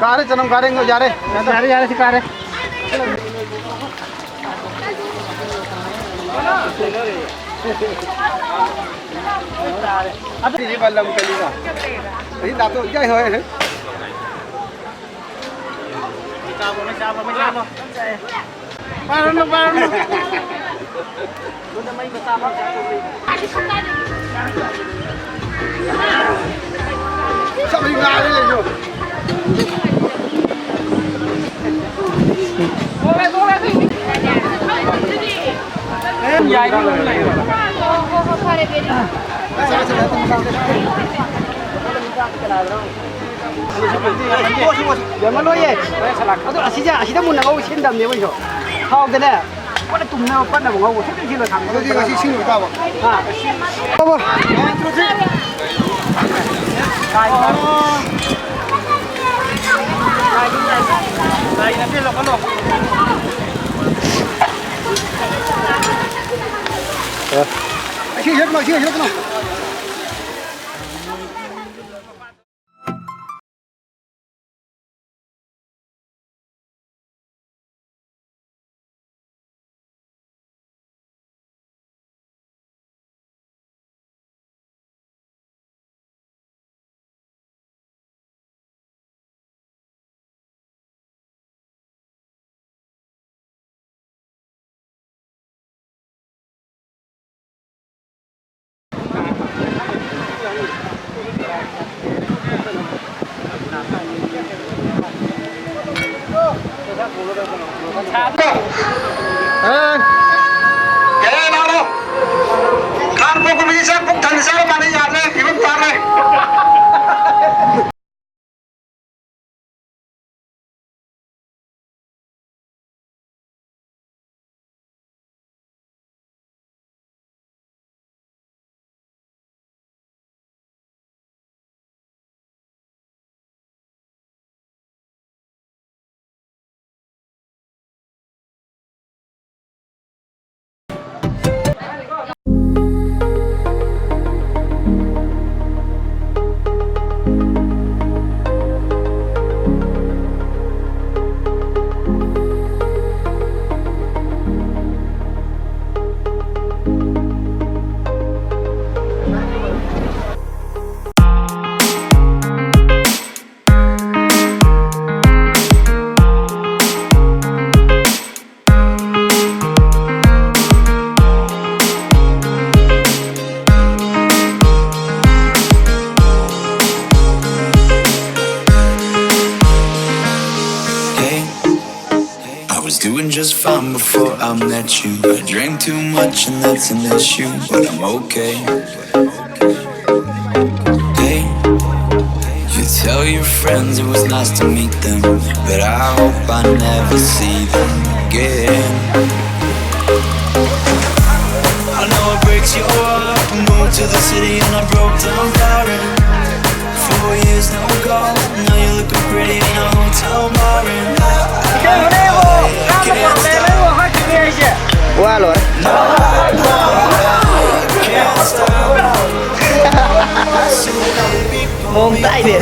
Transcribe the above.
Car है चलम car है जा रहे सिखा रहे अब ये बल्लम कलीगा ये दातो क्या होए है Paano Doon may masama sa tubig. Sabi nga rin yun. Dài cái này. Jangan lo ye. Aduh asida mun ngau sindam ne woi. Hau ke ne. Pada tumna apa na ngau sih sih lo tham. Aduh dia kasih sini tahu. Ha. Apa? Terus. Đây là cái lọc nó. Chưa hết mà. Kaya na ako. Kan po kumisa kung tansa man yan eh, ibang pare. Doing just fine before I met you. I drank too much and that's an issue, but I'm okay. Hey, you tell your friends it was nice to meet them, but I hope I never see them again. I know it breaks your heart. I moved to the city and I broke down crying. 4 years no call, now you're looking pretty in a hotel bar. Qua rồi. Mồm tay đi.